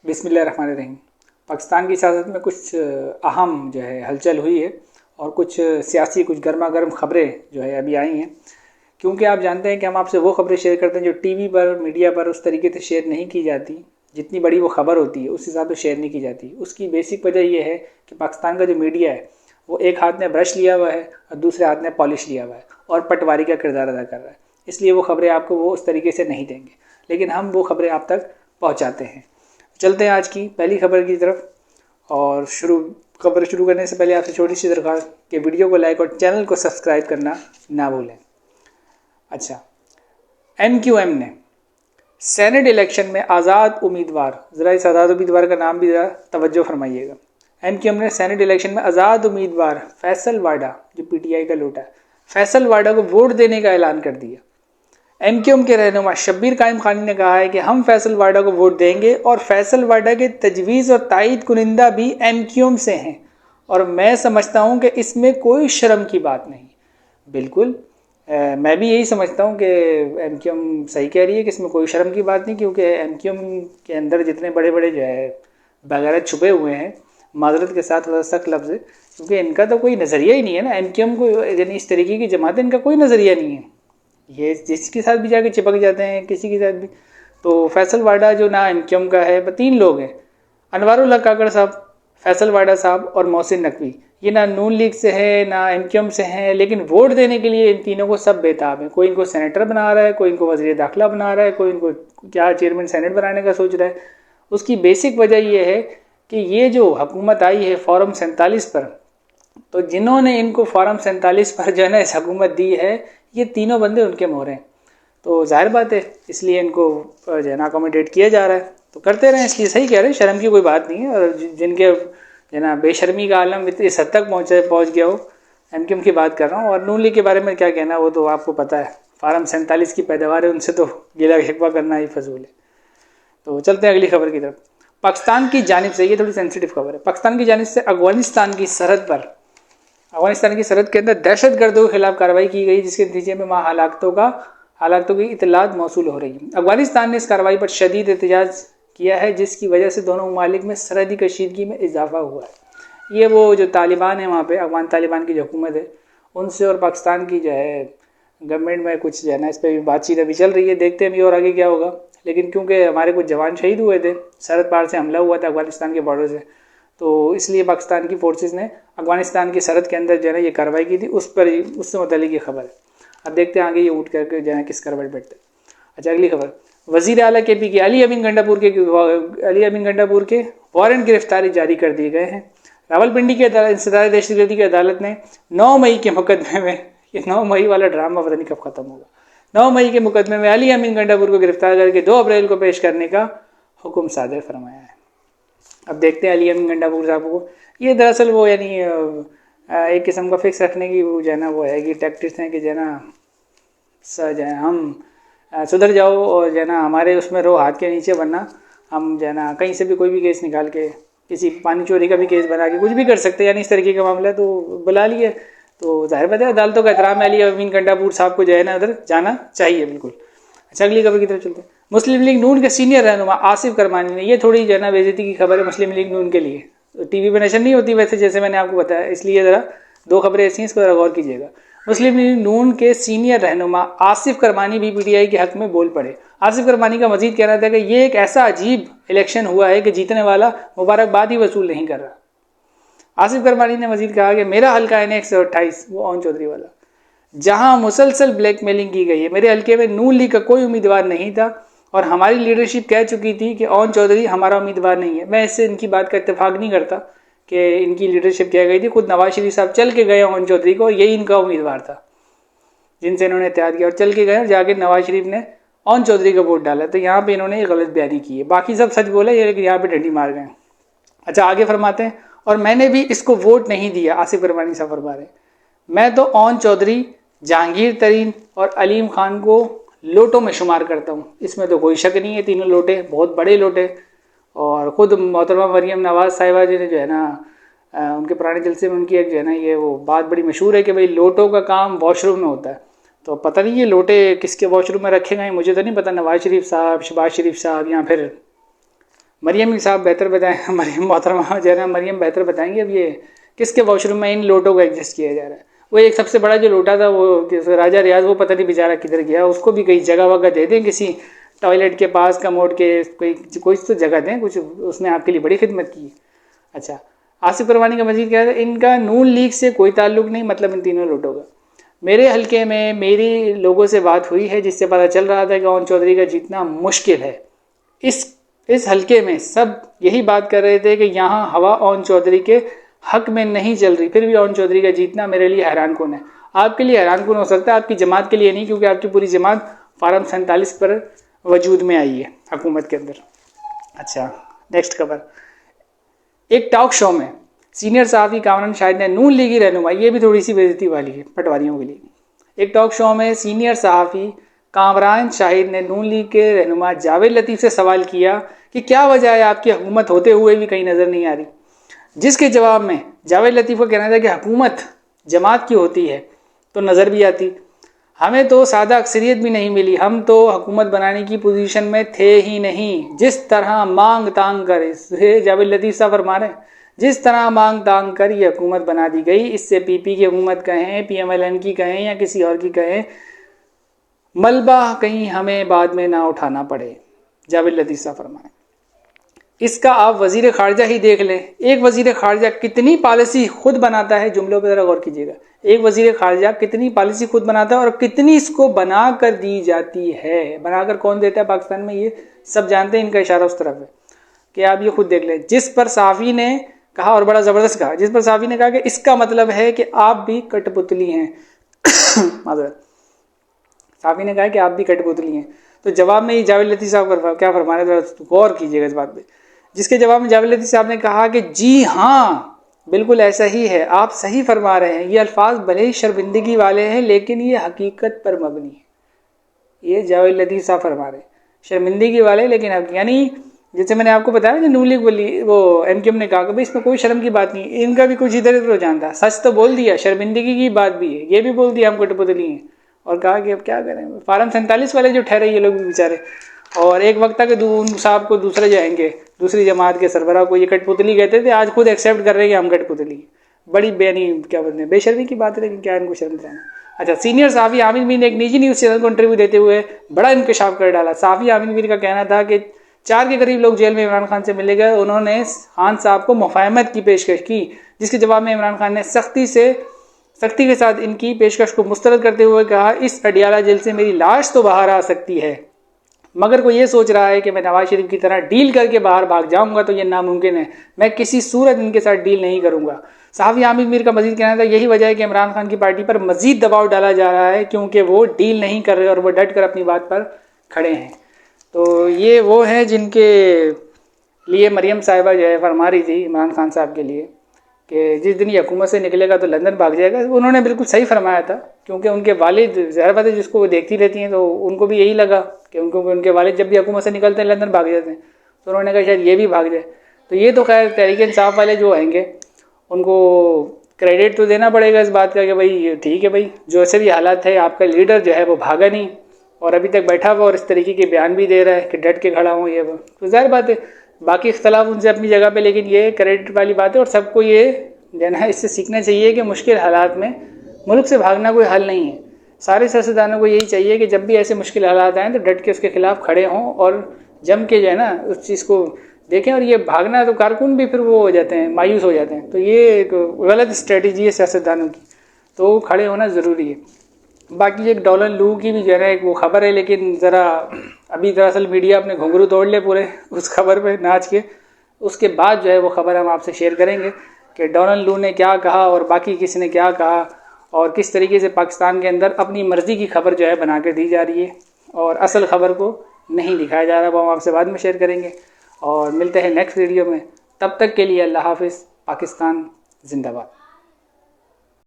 बिस्मिल्लाहिर्रहमानिर्रहीम। पाकिस्तान की सियासत में कुछ अहम जो है हलचल हुई है और कुछ सियासी कुछ गर्मा गर्म खबरें जो है अभी आई हैं। क्योंकि आप जानते हैं कि हम आपसे वो खबरें शेयर करते हैं जो टीवी पर मीडिया पर उस तरीके से शेयर नहीं की जाती। जितनी बड़ी वो खबर होती है उस हिसाब से शेयर नहीं की जाती। उसकी बेसिक वजह ये है कि पाकिस्तान का जो मीडिया है वो एक हाथ में ब्रश लिया हुआ है और दूसरे हाथ में पॉलिश लिया हुआ है और पटवारी का किरदार अदा कर रहा है। इसलिए वो खबरें आपको वो उस तरीके से नहीं देंगे, लेकिन हम वो खबरें आप तक पहुंचाते हैं। चलते हैं आज की पहली खबर की तरफ। और खबर शुरू करने से पहले आपसे छोटी सी दरख्वास्त कि वीडियो को लाइक और चैनल को सब्सक्राइब करना ना भूलें। अच्छा, MQM ने सेनेट इलेक्शन में आज़ाद उम्मीदवार, ज़रा इस आज़ाद उम्मीदवार का नाम भी ज़रा तवज्जो फरमाइएगा। MQM ने सेनेट इलेक्शन में आज़ाद उम्मीदवार फैसल वाडा, जो PTI का लोटा है, फैसल वाडा को वोट देने का ऐलान कर दिया। MQM के रहनुमा शब्बीर कायम खानी ने कहा है कि हम फैसल वाडा को वोट देंगे और फैसल वाडा के तजवीज़ और तायद कुनिंदा भी MQM से हैं और मैं समझता हूं कि इसमें कोई शर्म की बात नहीं। बिल्कुल, मैं भी यही समझता हूं कि MQM सही कह रही है कि इसमें कोई शर्म की बात नहीं, क्योंकि MQM के अंदर जितने बड़े बड़े जो है वगैरह छुपे हुए हैं, माजरत के साथ थोड़ा सख्त लफ्ज़ है, क्योंकि इनका तो कोई नज़रिया ही नहीं है ना। MQM को यानी इस तरीके की जमात, इनका कोई नज़रिया नहीं है। ये जिसके साथ भी जाके चिपक जाते हैं, किसी के साथ भी। तो फैसल वाडा जो ना MQM का है, 3 लोग हैं, अनवारुल हक काकड़ साहब, फैसल वाडा साहब और मोहसिन नकवी। ये ना नून लीग से है ना MQM से हैं, लेकिन वोट देने के लिए इन तीनों को सब बेताब है। कोई इनको सेनेटर बना रहा है, कोई इनको वज़ीर दाखिला बना रहा है, कोई इनको क्या चेयरमैन सेनेट बनाने का सोच रहा है। उसकी बेसिक वजह यह है कि ये जो हुकूमत आई है फॉर्म 47 पर, तो जिन्होंने इनको फॉर्म 47 पर जो है ना इस हुकूमत दी है, ये तीनों बंदे उनके मोहरे हैं। तो जाहिर बात है इसलिए इनको जो है ना अकोमोडेट किया जा रहा है, तो करते रहें। इसलिए सही कह रहे हैं, शर्म की कोई बात नहीं है। और जिनके जो है ना बेशर्मी का आलम इस हद तक पहुँच गया हो, MQM की बात कर रहा हूँ। और नून लीग के बारे में क्या कहना, वो तो आपको पता है, फॉर्म 47 की पैदावार है, उनसे तो गिला शिकवा करना ही फजूल है। तो चलते हैं अगली खबर की तरफ। पाकिस्तान की जानिब से, ये थोड़ी सेंसिटिव खबर है, पाकिस्तान की जानिब से अफगानिस्तान की सरहद पर, अफगानिस्तान की सरहद के अंदर दहशत गर्दों के खिलाफ कार्रवाई की गई, जिसके नतीजे में वहाँ हलाकतों की इतलात मौसूल हो रही है। अफगानिस्तान ने इस कार्रवाई पर शदीद एहतजाज किया है, जिसकी वजह से दोनों ममालिक में सरहदी कशीदगी में इजाफा हुआ है। ये वो जो तालिबान है वहाँ पे, अफगान तालिबान की जो हुकूमत है, उनसे और पाकिस्तान की जो है गवर्नमेंट में कुछ जो है ना इस पर भी बातचीत अभी चल रही है। देखते हैं अभी और आगे क्या होगा। लेकिन क्योंकि हमारे कुछ जवान शहीद हुए थे, सरहद पार से हमला हुआ था अफगानिस्तान के बॉर्डर से, तो इसलिए पाकिस्तान की फोर्सेस ने अफगानिस्तान की सरहद के अंदर जो है ना ये कार्रवाई की थी, उससे मुतालिक ये खबर है। अब देखते हैं आगे ये उठ करके जो है किस करवट बैठते हैं। अच्छा, अगली खबर, वज़ीर आला KP के अली अमीन गंडापुर के वारंट गिरफ्तारी जारी कर दिए गए हैं। रावलपिंडी के इंसदाद दहशतगर्दी की अदालत ने 9 मई के मुकदमे में, ये 9 मई वाला ड्रामा पता नहीं कब खत्म होगा, 9 मई के मुकदमे में अली अमीन गंडापुर को गिरफ्तार करके 2 अप्रैल को पेश करने का हुक्म सादर फरमाया है। अब देखते हैं अली अमीन गंडापुर साहब को, ये दरअसल वो यानी एक किस्म का फिक्स रखने की वो जो है ना वो है कि टैक्टिक्स हैं कि जो है ना जो है हम सुधर जाओ और जो है ना हमारे उसमें रो हाथ के नीचे, वरना हम जो है ना कहीं से भी कोई भी केस निकाल के, किसी पानी चोरी का भी केस बना के कुछ भी कर सकते हैं। यानी इस तरीके का मामला है, तो बुला लिए। तो जाहिर बात है अदालतों का एहतराम है, अली अमीन गंडापुर साहब को जो है ना उधर जाना चाहिए, बिल्कुल। अच्छा, अगली खबर की तरफ चलते हैं। मुस्लिम लीग नून के सीनियर रहनुमा आसिफ करमानी ने, ये थोड़ी जो है ना बेइज्जती की खबर है मुस्लिम लीग नून के लिए, तो टीवी पे नशर नहीं होती वैसे, जैसे मैंने आपको बताया, इसलिए ज़रा 2 खबरें ऐसी हैं, इसको ज़रा गौर कीजिएगा। मुस्लिम लीग नून के सीनियर रहनुमा आसिफ करमानी भी PTI के हक में बोल पड़े। आसिफ करमानी का मजीद कहना था कि ये एक ऐसा अजीब इलेक्शन हुआ है कि जीतने वाला मुबारकबाद ही वसूल नहीं कर रहा। आसिफ करमानी ने मजीद कहा कि मेरा हल्का है 128, वो ओन चौधरी वाला, जहां मुसलसल ब्लैकमेलिंग की गई है। मेरे हल्के में नून लीग का कोई उम्मीदवार नहीं था और हमारी लीडरशिप कह चुकी थी कि ओन चौधरी हमारा उम्मीदवार नहीं है। मैं इससे इनकी बात का इत्तेफाक नहीं करता कि इनकी लीडरशिप कह गई थी। खुद नवाज शरीफ साहब चल के गए ओन चौधरी को, यही इनका उम्मीदवार था जिनसे इन्होंने इत्तेहाद किया, और चल के गए और जाके नवाज शरीफ ने ओन चौधरी का वोट डाला। तो यहाँ पे इन्होंने ये गलत बयानी की है, बाकी सब सच बोला, ये लेकिन यहाँ पे डंडी मार गए। अच्छा, आगे फरमाते हैं, और मैंने भी इसको वोट नहीं दिया। आसिफ करमानी साहब फरमा रहे, मैं तो ओन चौधरी, जहांगीर तरीन और अलीम खान को लोटों में शुमार करता हूँ, इसमें तो कोई शक नहीं है। तीनों लोटे बहुत बड़े लोटे, और ख़ुद मोहतरमा मरीम नवाज साहिबा जी ने जो है ना उनके पुराने जलसे में उनकी एक जो है ना ये वो बात बड़ी मशहूर है कि भाई लोटों का काम वॉशरूम में होता है। तो पता नहीं ये लोटे किसके वॉशरूम में रखे गए, मुझे तो नहीं पता, नवाज शरीफ साहब, शहबाज शरीफ साहब या फिर मरियम साहब बेहतर बताएं, मरियम मोहतरमा जो है ना, मरियम बेहतर बताएंगे अब ये किसके वॉशरूम में इन लोटों को एडजस्ट किया जा रहा है। वो एक सबसे बड़ा जो लोटा था वो राजा रियाज, वो पता नहीं बेचारा किधर गया, उसको भी कहीं जगह वगह दे दें, किसी टॉयलेट के पास कमोड के कोई तो जगह दें कुछ, उसने आपके लिए बड़ी खिदमत की। अच्छा, आसिफ परवानी का मजीद क्या था, इनका नून लीग से कोई ताल्लुक नहीं, मतलब इन तीनों लोटों का। मेरे हलके में मेरी लोगों से बात हुई है जिससे पता चल रहा था कि ओन चौधरी का जीतना मुश्किल है। इस हलके में सब यही बात कर रहे थे कि यहाँ हवा ओन चौधरी के हक में नहीं चल रही, फिर भी ओन चौधरी का जीतना मेरे लिए हैरान कुन है। आपके लिए हैरान कुन हो सकता है, आपकी जमात के लिए नहीं, क्योंकि आपकी पूरी जमात फार्म 47 पर वजूद में आई है हुकूमत के अंदर। अच्छा, नेक्स्ट खबर, एक टॉक शो में सीनियर सहाफ़ी कामरान शाहिद ने नून लीगी रहनुमा, ये भी थोड़ी सी बेइज्जती वाली है पटवारियों के लिए। एक टॉक शो में सीनियर सहाफ़ी कामरान शाहिद ने नून लीग के रहनुमा जावेद लतीफ़ से सवाल किया कि क्या वजह है आपकी हुकूमत होते हुए भी कहीं नज़र नहीं आ रही, जिसके जवाब में जावेद लतीफ़ को कहना था कि हुकूमत जमात की होती है तो नज़र भी आती, हमें तो सादा अक्सरियत भी नहीं मिली, हम तो हुकूमत बनाने की पोजीशन में थे ही नहीं। जिस तरह मांग तांग कर, जावेद लतीफ़ साहब फरमा रहे, जिस तरह मांग तांग कर ये हुकूमत बना दी गई, इससे पीपी की हुकूमत कहें, PMLN की कहें या किसी और की कहें, मलबा कहीं हमें बाद में ना उठाना पड़े। जावेद लतीफ़ साहब फरमाएं, इसका आप वजीर खारजा ही देख लें। एक वजीर खारजा कितनी पॉलिसी खुद बनाता है, जुमलों पर ज़रा गौर कीजिएगा, एक वजीर खारजा कितनी पॉलिसी खुद बनाता है और कितनी इसको बना कर दी जाती है। बनाकर कौन देता है पाकिस्तान में, ये सब जानते हैं, इनका इशारा उस तरफ है कि आप ये खुद देख लें। जिस पर साफ़ी ने कहा, और बड़ा ज़बरदस्त कहा, जिस पर साफ़ी ने कहा कि इसका मतलब है कि आप भी कठपुतली हैं माज़रत, साफ़ी ने कहा कि आप भी कठपुतली हैं। तो जवाब में ही जावेद लतीफ़ साहब क्या फरमा रहे थे, गौर कीजिएगा इस बात पे, जिसके जवाब में जावेद लतीफ़ साहब ने कहा कि जी हाँ बिल्कुल ऐसा ही है, आप सही फरमा रहे हैं, ये अल्फाज भले ही शर्मिंदगी वाले हैं लेकिन ये हकीकत पर मबनी है। ये जावेद लतीफ़ साहब फरमा रहे हैं शर्मिंदगी वाले लेकिन यानी जैसे मैंने आपको बताया ना, नून लीग बोली, वो MQM ने कहा कि भाई इसमें कोई शर्म की बात नहीं, इनका भी कुछ इधर उधर हो जाता, सच तो बोल दिया, शर्मिंदगी की बात भी है, ये भी बोल दिया हम कठपुतली हैं, और कहा कि अब क्या करें, फार्म 47 वाले जो ठहरे ये लोग भी बेचारे, और एक वक्त तक उन साहब को दूसरे जाएंगे, दूसरी जमात के सरबराह को ये कठपुतली कहते थे, आज खुद एक्सेप्ट कर रहे हैं कि हम कठपुतली, बड़ी बेनी क्या बोलते हैं, बेशर्मी की बात है, लेकिन क्या इनको शर्म दिलाना। अच्छा, सीनियर साफ़ी आमिर मीर ने एक निजी न्यूज़ चैनल को इंटरव्यू देते हुए बड़ा इंकशाफ कर डाला। साफ़ी आमिर मीर का कहना था कि 4 के करीब लोग जेल में इमरान खान से मिले गए, उन्होंने खान साहब को मुफाहमत की पेशकश की, जिसके जवाब में इमरान खान ने सख्ती के साथ इनकी पेशकश को मुस्तरद करते हुए कहा, इस अडियाला जेल से मेरी लाश तो बाहर आ सकती है, मगर कोई ये सोच रहा है कि मैं नवाज शरीफ की तरह डील करके बाहर भाग जाऊंगा तो ये नामुमकिन है, मैं किसी सूरत इनके साथ डील नहीं करूंगा। साफ़ी आमिर मीर का मजीद कहना था, यही वजह है कि इमरान खान की पार्टी पर मजीद दबाव डाला जा रहा है, क्योंकि वो डील नहीं कर रहे और वो डट कर अपनी बात पर खड़े हैं। तो ये वो हैं जिनके लिए मरियम साहिबा जो है फरमा रही थी इमरान खान साहब के लिए कि जिस दिन ये हुकूमत से निकलेगा तो लंदन भाग जाएगा। उन्होंने बिल्कुल सही फरमाया था, क्योंकि उनके वालिद ज़ाहिर बात है जिसको वो देखती रहती हैं तो उनको भी यही लगा कि उनके वालिद जब भी हुकूमत से निकलते हैं लंदन भाग जाते हैं, तो उन्होंने कहा शायद ये भी भाग जाए। तो ये तो खैर तहरीक इंसाफ वाले जो आएंगे उनको क्रेडिट तो देना पड़ेगा इस बात का कि भाई ठीक है भाई, जो ऐसे भी हालात है आपका लीडर जो है वो भागा नहीं और अभी तक बैठा हुआ और इस तरीके के बयान भी दे रहा है कि डट के खड़ा हूँ, ये वो तो ज़ाहिर बात है बाकी इख्तलाफ उनसे अपनी जगह पे, लेकिन ये क्रेडिट वाली बात है और सबको ये जो है इससे सीखना चाहिए कि मुश्किल हालात में मुल्क से भागना कोई हल नहीं है। सारे सियासतदानों को यही चाहिए कि जब भी ऐसे मुश्किल हालात आएँ तो डट के उसके खिलाफ खड़े हों और जम के जो है ना उस चीज़ को देखें। और ये भागना तो कारकुन भी फिर वो हो जाते हैं, मायूस हो जाते हैं, तो ये एक गलत स्ट्रेटजी है सियासतदानों की, तो खड़े होना ज़रूरी है। बाकी एक डॉलर लू की भी जो है एक वो खबर है, लेकिन ज़रा अभी दरअसल मीडिया अपने घुंघरू तोड़ ले पूरे उस खबर पे नाच के, उसके बाद जो है वो खबर हम आपसे शेयर करेंगे कि डोनाल्ड लू ने क्या कहा और बाकी किसी ने क्या कहा और किस तरीके से पाकिस्तान के अंदर अपनी मर्ज़ी की खबर जो है बना कर दी जा रही है और असल खबर को नहीं दिखाया जा रहा। वो हम आपसे बाद में शेयर करेंगे और मिलते हैं नेक्स्ट वीडियो में। तब तक के लिए अल्लाह हाफिज़। पाकिस्तान जिंदाबाद।